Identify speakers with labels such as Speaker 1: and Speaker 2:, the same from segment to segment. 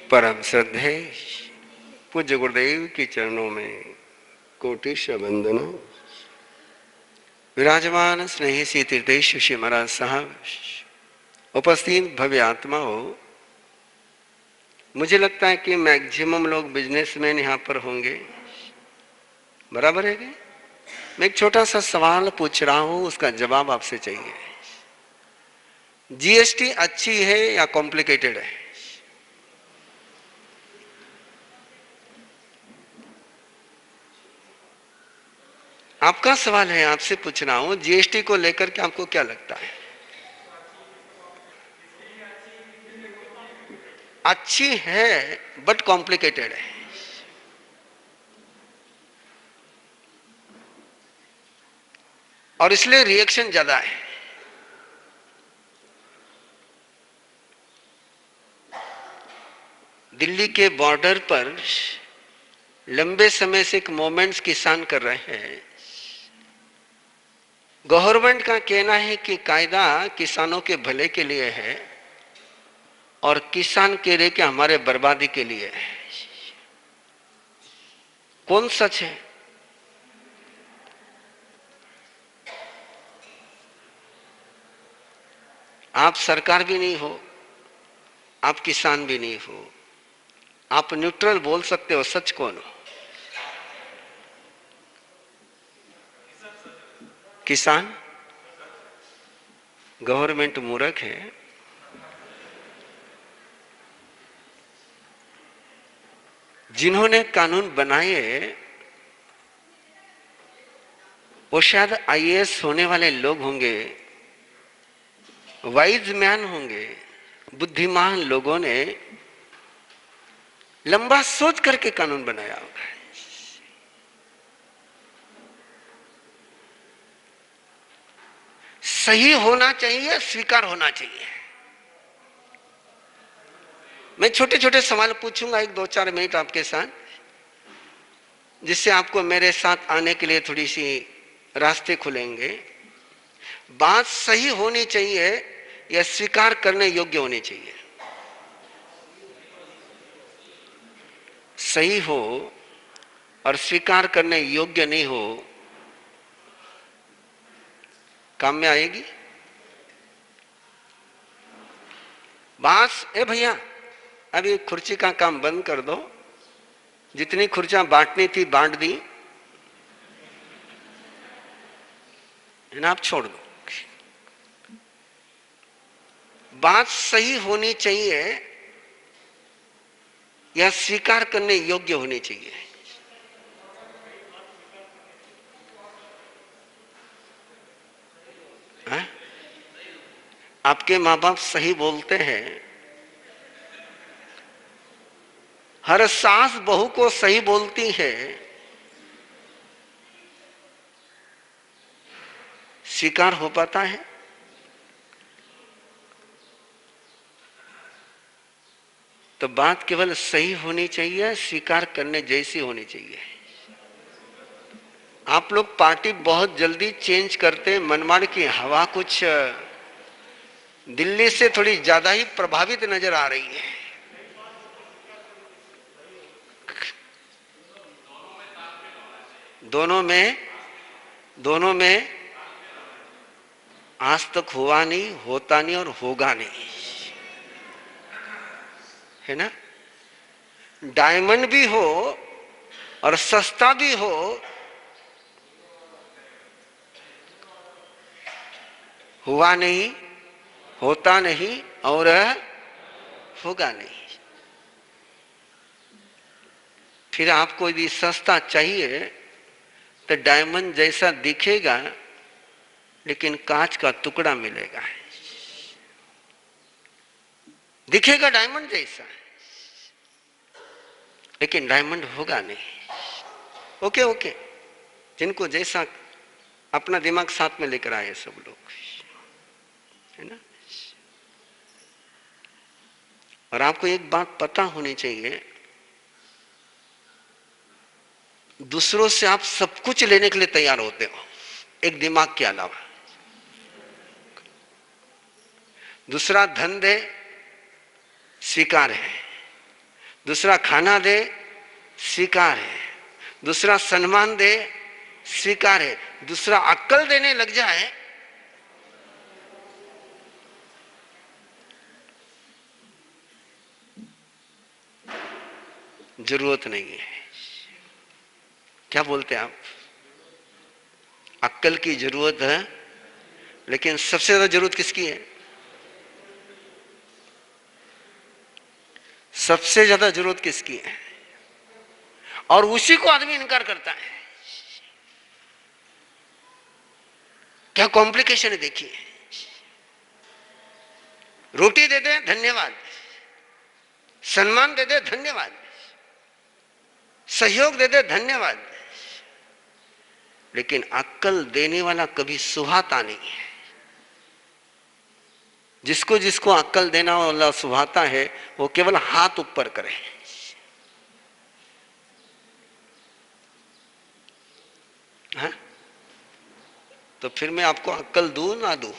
Speaker 1: परम श्रद्धेय पूज्य गुरुदेव के चरणों में कोटिश वंदना। विराजमान स्नेही तीर्थेश श्री महाराज साहब, उपस्थित भव्य आत्मा हो। मुझे लगता है कि मैक्सिमम लोग बिजनेसमैन यहाँ पर होंगे, बराबर है क्या? मैं एक छोटा सा सवाल पूछ रहा हूँ, उसका जवाब आपसे चाहिए। जीएसटी अच्छी है या कॉम्प्लिकेटेड है? आपका सवाल है, आपसे पूछ रहा हूं। जीएसटी को लेकर के आपको क्या लगता है? अच्छी है बट कॉम्प्लिकेटेड है। और इसलिए रिएक्शन ज्यादा है। दिल्ली के बॉर्डर पर लंबे समय से एक मूवमेंट्स किसान कर रहे हैं। गवर्नमेंट का कहना है कि कायदा किसानों के भले के लिए है और किसान कह रहे कि हमारे बर्बादी के लिए है। कौन सच है? आप सरकार भी नहीं हो, आप किसान भी नहीं हो, आप न्यूट्रल बोल सकते हो। सच कौन हो? किसान? गवर्नमेंट मूर्ख है। जिन्होंने कानून बनाए वो शायद आईएएस होने वाले लोग होंगे, वाइज मैन होंगे, बुद्धिमान लोगों ने लंबा सोच करके कानून बनाया होगा। सही होना चाहिए, स्वीकार होना चाहिए। मैं छोटे छोटे सवाल पूछूंगा, 1-2-4 मिनट आपके साथ, जिससे आपको मेरे साथ आने के लिए थोड़ी सी रास्ते खुलेंगे। बात सही होनी चाहिए या स्वीकार करने योग्य होनी चाहिए? सही हो और स्वीकार करने योग्य नहीं हो, काम में आएगी बात? ए भैया, अभी कुर्सी का काम बंद कर दो, जितनी कुर्सियां बांटनी थी बांट दी, आप छोड़ दो। बात सही होनी चाहिए या स्वीकार करने योग्य होनी चाहिए? है? आपके माँ बाप सही बोलते हैं, हर सास बहू को सही बोलती है, स्वीकार हो पाता है? तो बात केवल सही होनी चाहिए, स्वीकार करने जैसी होनी चाहिए। आप लोग पार्टी बहुत जल्दी चेंज करते, मनमाड़ की हवा कुछ दिल्ली से थोड़ी ज्यादा ही प्रभावित नजर आ रही है। दोनों में आज तक हुआ नहीं, होता नहीं और होगा नहीं, है ना? डायमंड भी हो और सस्ता भी हो, हुआ नहीं, होता नहीं और होगा नहीं। फिर आपको यदि सस्ता चाहिए तो डायमंड जैसा दिखेगा लेकिन कांच का टुकड़ा मिलेगा। दिखेगा डायमंड जैसा लेकिन डायमंड होगा नहीं। ओके ओके, जिनको जैसा अपना दिमाग साथ में लेकर आए सब लोग, है ना? और आपको एक बात पता होनी चाहिए, दूसरों से आप सब कुछ लेने के लिए तैयार होते हो, एक दिमाग के अलावा। दूसरा धन दे, स्वीकार है, दूसरा खाना दे, स्वीकार है। दूसरा सम्मान दे, स्वीकार है। दूसरा अक्ल देने लग जाए, जरूरत नहीं है। क्या बोलते हैं आप? अक्ल की जरूरत है, लेकिन सबसे ज्यादा जरूरत किसकी है? सबसे ज्यादा जरूरत किसकी है? और उसी को आदमी इनकार करता है। क्या कॉम्प्लिकेशन है देखिए। रोटी दे दे धन्यवाद, सम्मान दे दे धन्यवाद, सहयोग दे दे धन्यवाद, लेकिन अक्ल देने वाला कभी सुहाता नहीं है। जिसको जिसको अक्ल देना वाला सुहाता है, वो केवल हाथ ऊपर करे। हाँ? तो फिर मैं आपको अक्ल दूं ना दूं?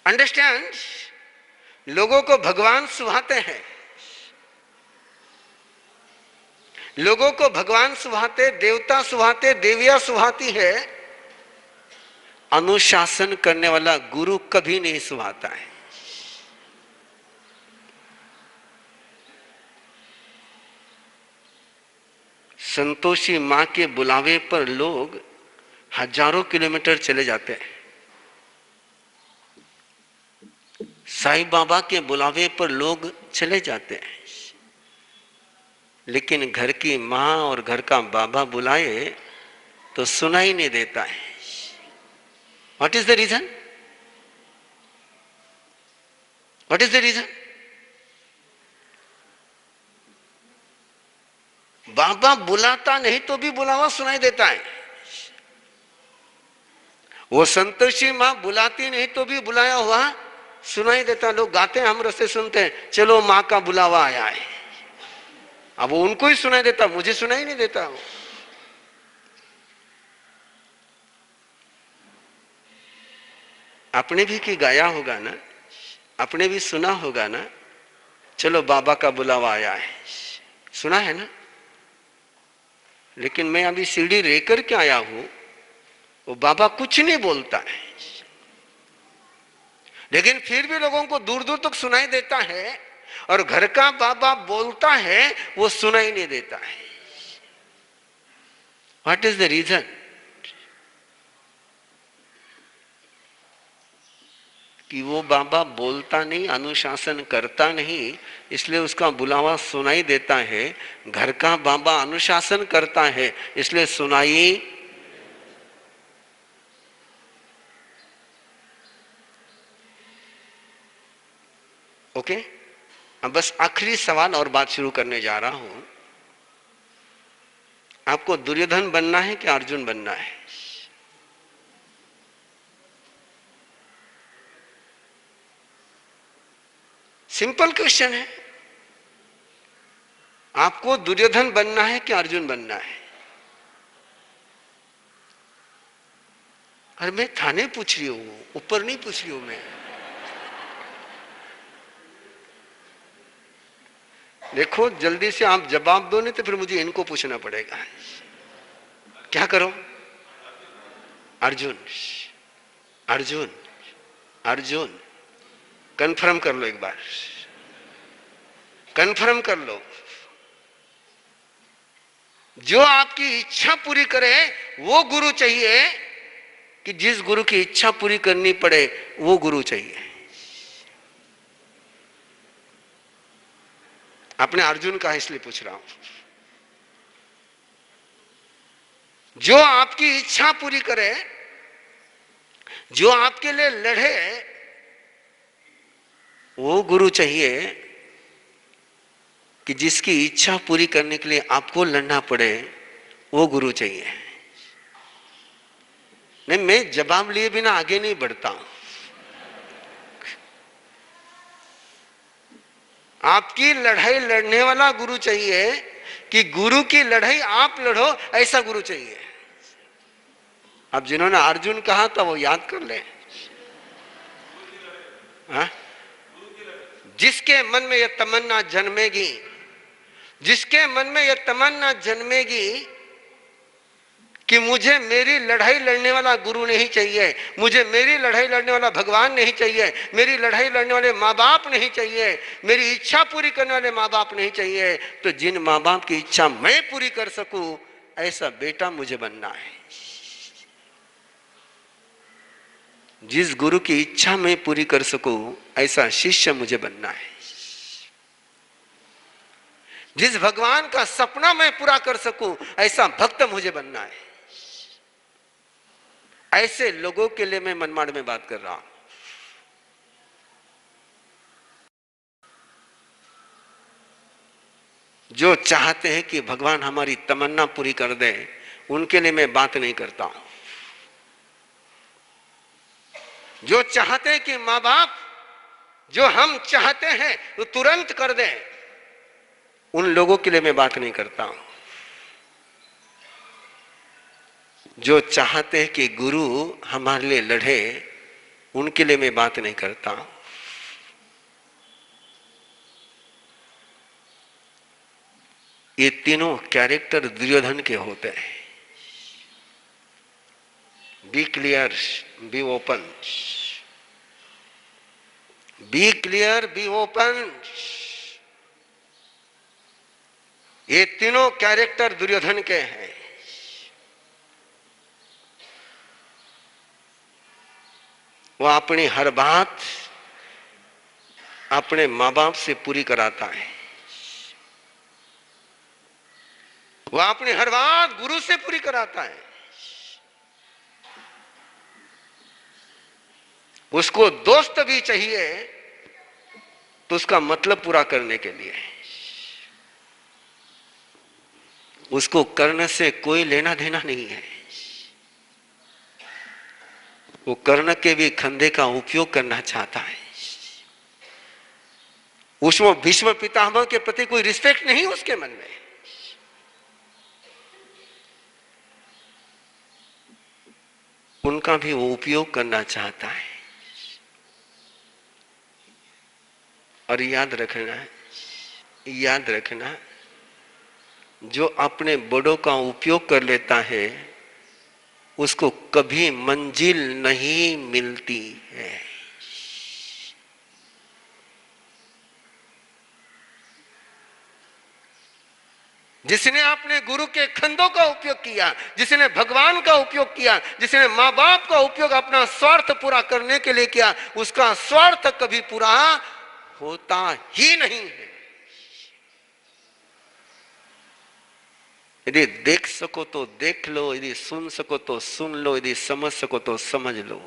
Speaker 1: अंडरस्टैंड? लोगों को भगवान सुहाते हैं, लोगों को भगवान सुहाते, देवता सुहाते, देवियां सुहाती है। अनुशासन करने वाला गुरु कभी नहीं सुहाता है। संतोषी मां के बुलावे पर लोग हजारों किलोमीटर चले जाते हैं। साईं बाबा के बुलावे पर लोग चले जाते हैं, लेकिन घर की मां और घर का बाबा बुलाए तो सुनाई नहीं देता है। What is the reason? What is the reason? बाबा बुलाता नहीं तो भी बुलावा सुनाई देता है। वो संतोषी मां बुलाती नहीं तो भी बुलाया हुआ सुनाई देता। लोग गाते हैं, हम रस्ते सुनते हैं, चलो मां का बुलावा आया है। अब वो उनको ही सुनाई देता, मुझे सुनाई नहीं देता। आपने भी की गाया होगा ना, आपने भी सुना होगा ना, चलो बाबा का बुलावा आया है, सुना है ना। लेकिन मैं अभी सीढ़ी लेकर के आया हूं, वो बाबा कुछ नहीं बोलता है, लेकिन फिर भी लोगों को दूर दूर तक सुनाई देता है। और घर का बाबा बोलता है, वो सुनाई नहीं देता है। What is the reason? कि वो बाबा बोलता नहीं, अनुशासन करता नहीं, इसलिए उसका बुलावा सुनाई देता है। घर का बाबा अनुशासन करता है, इसलिए सुनाई। ओके? अब बस आखिरी सवाल और बात शुरू करने जा रहा हूं। आपको दुर्योधन बनना है कि अर्जुन बनना है? सिंपल क्वेश्चन है। आपको दुर्योधन बनना है कि अर्जुन बनना है? अरे मैं थाने पूछ रही हूं, ऊपर नहीं पूछ रही हूं मैं। देखो जल्दी से आप जवाब दो, नहीं तो फिर मुझे इनको पूछना पड़ेगा। क्या करो? अर्जुन, अर्जुन, अर्जुन। कंफर्म कर लो एक बार, कंफर्म कर लो। जो आपकी इच्छा पूरी करे वो गुरु चाहिए, कि जिस गुरु की इच्छा पूरी करनी पड़े वो गुरु चाहिए? आपने अर्जुन कहा इसलिए पूछ रहा हूं। जो आपकी इच्छा पूरी करे, जो आपके लिए लड़े, वो गुरु चाहिए। कि जिसकी इच्छा पूरी करने के लिए आपको लड़ना पड़े, वो गुरु चाहिए। नहीं, मैं जवाब लिए बिना आगे नहीं बढ़ता हूं। आपकी लड़ाई लड़ने वाला गुरु चाहिए, कि गुरु की लड़ाई आप लड़ो, ऐसा गुरु चाहिए। अब जिन्होंने अर्जुन कहा था वो याद कर ले। हाँ? जिसके मन में यह तमन्ना जन्मेगी, जिसके मन में यह तमन्ना जन्मेगी कि मुझे मेरी लड़ाई लड़ने वाला गुरु नहीं चाहिए, मुझे मेरी लड़ाई लड़ने वाला भगवान नहीं चाहिए, मेरी लड़ाई लड़ने वाले माँ बाप नहीं चाहिए, मेरी इच्छा पूरी करने वाले माँ बाप नहीं चाहिए, तो जिन माँ बाप की इच्छा मैं पूरी कर सकूं ऐसा बेटा मुझे बनना है। जिस गुरु की इच्छा मैं पूरी कर सकूं ऐसा शिष्य मुझे बनना है। जिस भगवान का सपना मैं पूरा कर सकूं ऐसा भक्त मुझे बनना है। ऐसे लोगों के लिए मैं मनमाड़ में बात कर रहा हूं। जो चाहते हैं कि भगवान हमारी तमन्ना पूरी कर दे उनके लिए मैं बात नहीं करता हूं। जो चाहते हैं कि माँ बाप जो हम चाहते हैं वो तुरंत कर दें उन लोगों के लिए मैं बात नहीं करता हूं। जो चाहते हैं कि गुरु हमारे लिए लड़े उनके लिए मैं बात नहीं करता हूं। ये तीनों कैरेक्टर दुर्योधन के होते हैं। Be clear, be open, be clear, be open. ये तीनों कैरेक्टर दुर्योधन के हैं। वो अपनी हर बात अपने माँ बाप से पूरी कराता है। वो अपनी हर बात गुरु से पूरी कराता है। उसको दोस्त भी चाहिए तो उसका मतलब पूरा करने के लिए। उसको कर्ण से कोई लेना देना नहीं है। वो कर्ण के भी खंधे का उपयोग करना चाहता है। उसमें भीष्म पितामह के प्रति कोई रिस्पेक्ट नहीं उसके मन में। उनका भी वो उपयोग करना चाहता है। और याद रखना जो अपने बड़ों का उपयोग कर लेता है उसको कभी मंजिल नहीं मिलती है। जिसने अपने गुरु के खंडों का उपयोग किया, जिसने भगवान का उपयोग किया, जिसने माँ बाप का उपयोग अपना स्वार्थ पूरा करने के लिए किया, उसका स्वार्थ कभी पूरा होता ही नहीं है। यदि देख सको तो देख लो, यदि सुन सको तो सुन लो, यदि समझ सको तो समझ लो।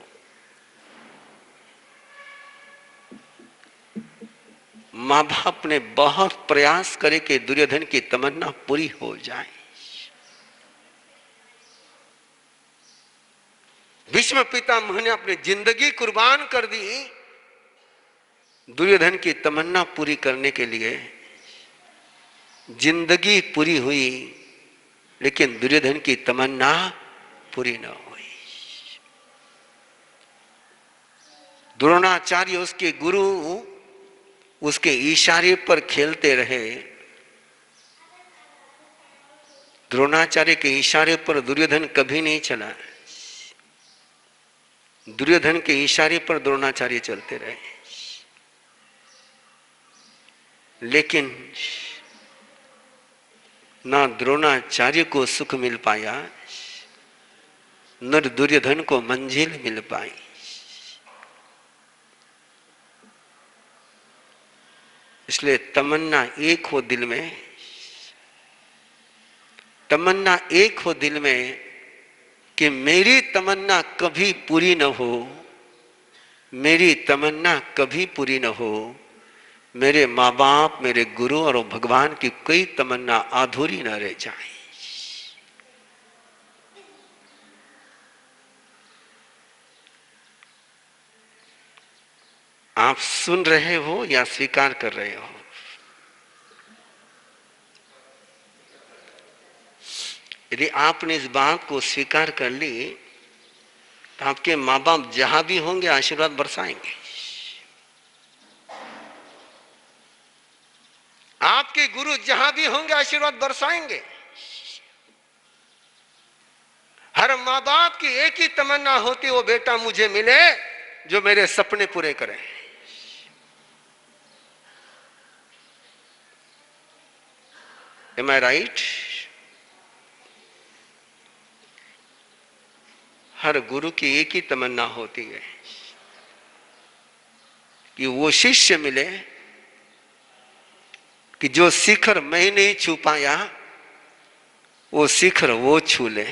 Speaker 1: माँ बाप ने बहुत प्रयास करे कि दुर्योधन की तमन्ना पूरी हो जाए। भीष्म पितामह ने अपनी जिंदगी कुर्बान कर दी दुर्योधन की तमन्ना पूरी करने के लिए। जिंदगी पूरी हुई लेकिन दुर्योधन की तमन्ना पूरी न हुई। द्रोणाचार्य उसके गुरु उसके इशारे पर खेलते रहे। द्रोणाचार्य के इशारे पर दुर्योधन कभी नहीं चला। दुर्योधन के इशारे पर द्रोणाचार्य चलते रहे। लेकिन ना द्रोणाचार्य को सुख मिल पाया न दुर्योधन को मंजिल मिल पाई। इसलिए तमन्ना एक हो दिल में, तमन्ना एक हो दिल में कि मेरी तमन्ना कभी पूरी न हो, मेरी तमन्ना कभी पूरी न हो, मेरे माँ बाप, मेरे गुरु और भगवान की कोई तमन्ना अधूरी न रह जाए। आप सुन रहे हो या स्वीकार कर रहे हो? यदि आपने इस बात को स्वीकार कर ली तो आपके माँ बाप जहां भी होंगे आशीर्वाद बरसाएंगे। आपके गुरु जहां भी होंगे आशीर्वाद बरसाएंगे। हर माँ बाप की एक ही तमन्ना होती, वो बेटा मुझे मिले जो मेरे सपने पूरे करे। Am I right? हर गुरु की एक ही तमन्ना होती है कि वो शिष्य मिले कि जो शिखर मैं नहीं छू पाया वो शिखर वो छू ले।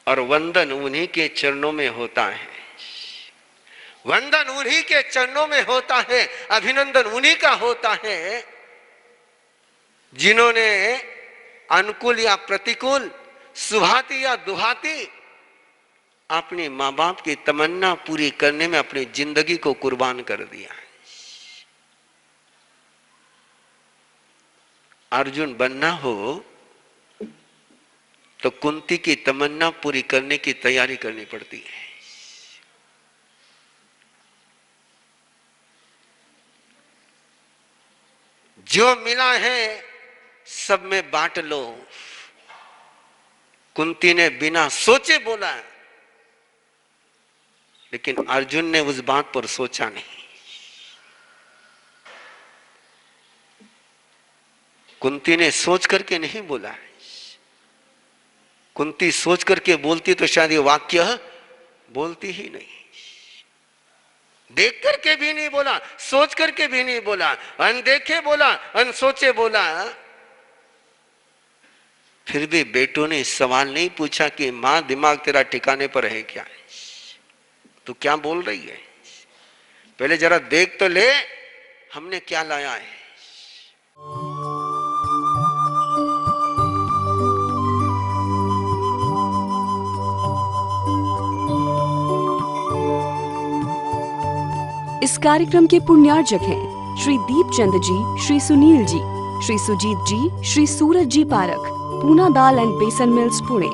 Speaker 1: और वंदन उन्हीं के चरणों में होता है, वंदन उन्हीं के चरणों में होता है, अभिनंदन उन्हीं का होता है जिन्होंने अनुकूल या प्रतिकूल, सुभाती या दुहाती अपने मां बाप की तमन्ना पूरी करने में अपनी जिंदगी को कुर्बान कर दिया। अर्जुन बनना हो तो कुंती की तमन्ना पूरी करने की तैयारी करनी पड़ती है। जो मिला है सब में बांट लो, कुंती ने बिना सोचे बोला, लेकिन अर्जुन ने उस बात पर सोचा नहीं। कुंती ने सोच करके नहीं बोला। कुंती सोच करके बोलती तो शायद ये वाक्य बोलती ही नहीं। देख करके भी नहीं बोला, सोच करके भी नहीं बोला, अनदेखे बोला, अनसोचे बोला। फिर भी बेटों ने सवाल नहीं पूछा कि मां दिमाग तेरा ठिकाने पर है क्या, तू क्या बोल रही है, पहले जरा देख तो ले हमने क्या लाया है।
Speaker 2: इस कार्यक्रम के पुण्यार्जक हैं श्री दीपचंद जी, श्री सुनील जी, श्री सुजीत जी, श्री सूरज जी पारख, पूना दाल एंड बेसन मिल्स, पुणे।